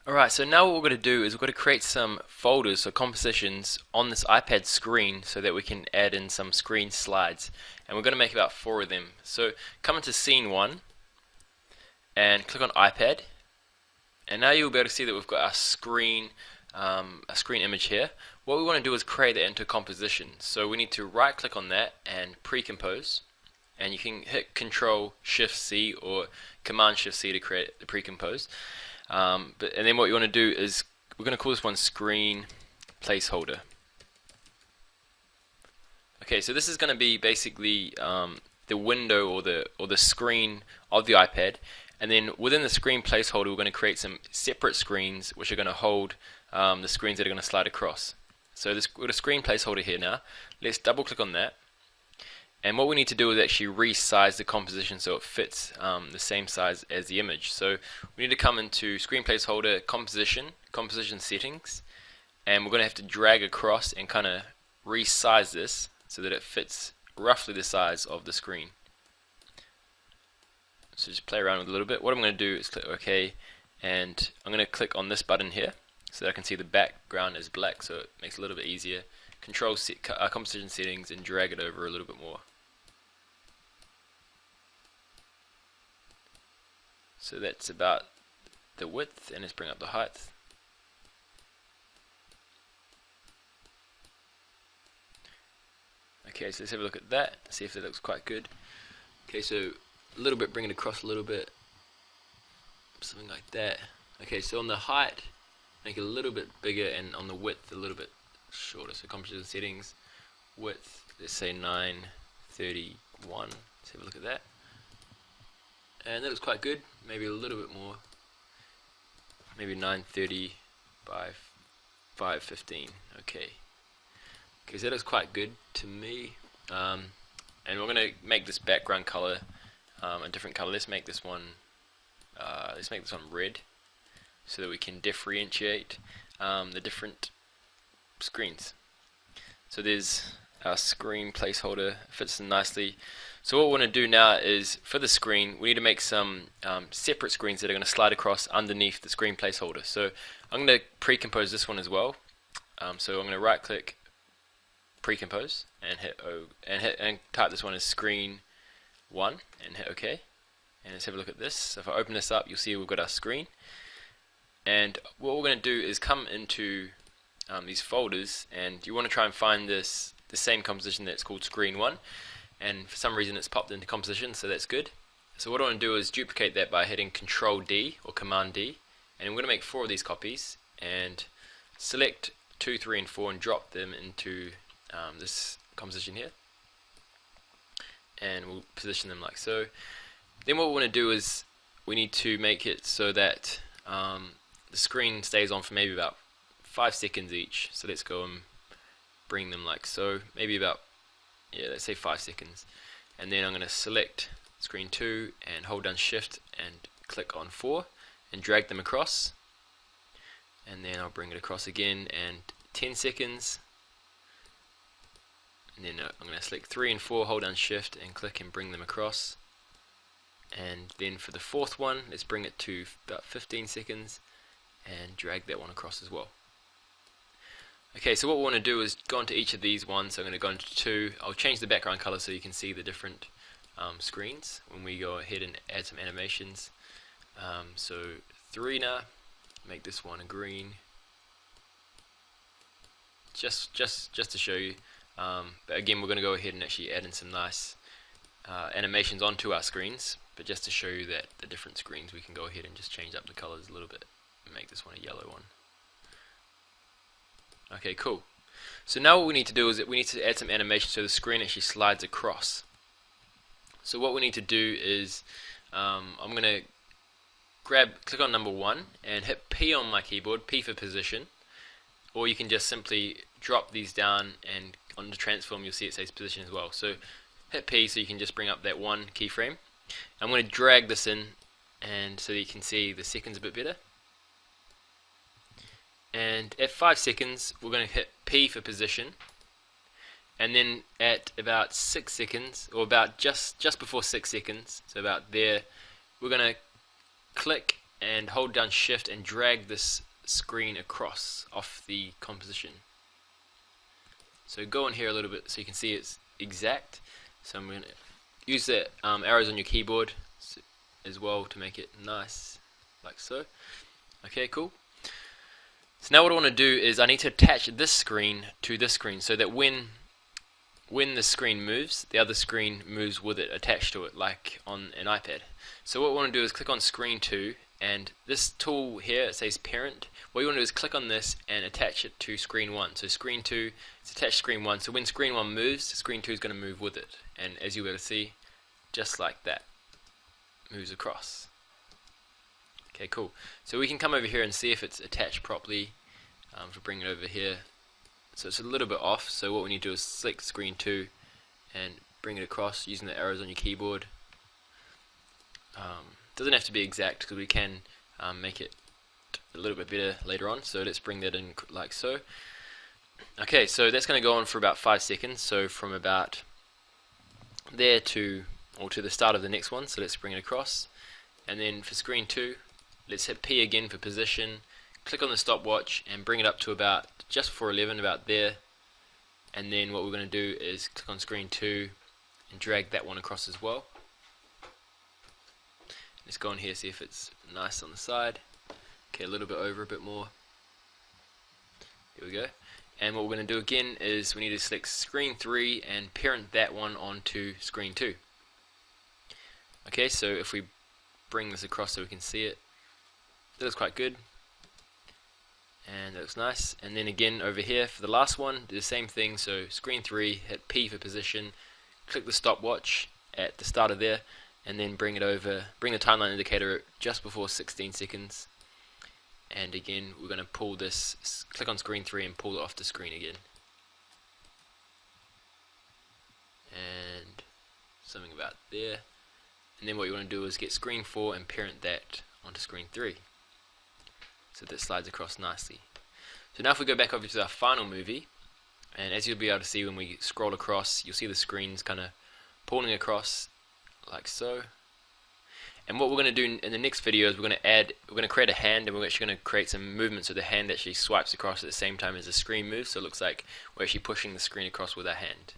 Alright, so now what we're going to do is we're going to create some folders or compositions on this iPad screen so that we can add in some screen slides. And we're going to make about 4 of them. So come into scene 1 and click on iPad. And now you'll be able to see that we've got our screen image here. What we want to do is create it into a composition. So we need to right click on that and pre-compose. And you can hit Control Shift C or Command Shift C to create the pre-compose. And then what you want to do is we're going to call this one screen placeholder. Okay, so this is going to be basically the window or the screen of the iPad, and then within the screen placeholder we're going to create some separate screens which are going to hold the screens that are going to slide across. So we've got a screen placeholder here now. Let's double click on that. And what we need to do is actually resize the composition so it fits the same size as the image. So we need to come into Screen Placeholder, Composition Settings, and we're going to have to drag across and kind of resize this so that it fits roughly the size of the screen. So just play around with it a little bit. What I'm going to do is click OK, and I'm going to click on this button here so that I can see the background is black, so it makes it a little bit easier. Control Composition Settings and drag it over a little bit more. So that's about the width, and let's bring up the height. Okay, so let's have a look at that, see if that looks quite good. Okay, so a little bit, bring it across a little bit, something like that. Okay, so on the height, make it a little bit bigger, and on the width, a little bit shorter. So composition settings, width, let's say 931. Let's have a look at that. And that looks quite good. Maybe a little bit more. Maybe 930 by 515. Okay. Okay, so that looks quite good to me. And we're going to make this background color a different color. Let's make this one red, so that we can differentiate the different screens. So there's our screen placeholder, fits in nicely. So what we want to do now is, for the screen, we need to make some separate screens that are going to slide across underneath the screen placeholder. So I'm going to pre-compose this one as well. So I'm going to right click, pre-compose, and hit O, and type this one as screen 1 and hit OK. And let's have a look at this. So if I open this up, you'll see we've got our screen. And what we're going to do is come into these folders, and you want to try and find the same composition that's called screen 1, and for some reason it's popped into composition, so that's good. So what I want to do is duplicate that by hitting Control D or Command D, and I'm going to make 4 of these copies and select 2, 3 and 4 and drop them into this composition here, and we'll position them like so. Then what we want to do is we need to make it so that the screen stays on for maybe about 5 seconds each. So let's go and bring them like so, maybe about, let's say 5 seconds. And then I'm going to select screen 2 and hold down shift and click on 4 and drag them across. And then I'll bring it across again, and 10 seconds. And then I'm going to select 3 and 4, hold down shift and click and bring them across. And then for the 4th one, let's bring it to about 15 seconds and drag that one across as well. Okay, so what we want to do is go into each of these ones. So I'm going to go into 2. I'll change the background color so you can see the different screens when we go ahead and add some animations. So 3 now, make this one a green, just to show you. But again, we're going to go ahead and actually add in some nice animations onto our screens. But just to show you that the different screens, we can go ahead and just change up the colors a little bit and make this one a yellow one. Okay, cool. So now what we need to do is that we need to add some animation so the screen actually slides across. So what we need to do is I'm going to click on number 1 and hit P on my keyboard, P for position, or you can just simply drop these down, and on the transform you'll see it says position as well. So hit P so you can just bring up that 1 keyframe. I'm going to drag this in, and so that you can see the seconds a bit better. And at 5 seconds we're going to hit P for position, and then at about 6 seconds, or about just before 6 seconds, so about there, we're going to click and hold down shift and drag this screen across off the composition. So go in here a little bit so you can see it's exact. So I'm going to use the arrows on your keyboard as well to make it nice, like so. Okay, cool. So now what I want to do is I need to attach this screen to this screen so that when the screen moves, the other screen moves with it, attached to it, like on an iPad. So what we want to do is click on screen 2, and this tool here, it says parent. What you want to do is click on this and attach it to screen 1. So screen 2 is attached to screen 1, so when screen 1 moves, screen 2 is going to move with it. And as you'll be able to see, just like that, moves across. Okay, cool. So we can come over here and see if it's attached properly. If we bring it over here, so it's a little bit off, so what we need to do is select screen 2 and bring it across using the arrows on your keyboard. Doesn't have to be exact because we can make it a little bit better later on, so let's bring that in like so. Okay, so that's going to go on for about 5 seconds, so from about there to the start of the next one, so let's bring it across. And then for screen 2, let's hit P again for position, click on the stopwatch and bring it up to about just before 11, about there. And then what we're going to do is click on screen 2 and drag that one across as well. Let's go in here, see if it's nice on the side. Okay, a little bit over, a bit more. Here we go. And what we're going to do again is we need to select screen 3 and parent that one onto screen 2. Okay, so if we bring this across so we can see it, that looks quite good. And that looks nice. And then again over here for the last one, do the same thing. So screen 3, hit P for position, click the stopwatch at the start of there, and then bring it over, bring the timeline indicator just before 16 seconds. And again, we're going to pull this, click on screen 3 and pull it off the screen again. And something about there. And then what you want to do is get screen 4 and parent that onto screen 3. So that slides across nicely. So now if we go back over to our final movie, and as you'll be able to see when we scroll across, you'll see the screens kind of pulling across like so. And what we're going to do in the next video is we're going to create a hand, and we're actually going to create some movement so the hand actually swipes across at the same time as the screen moves, so it looks like we're actually pushing the screen across with our hand.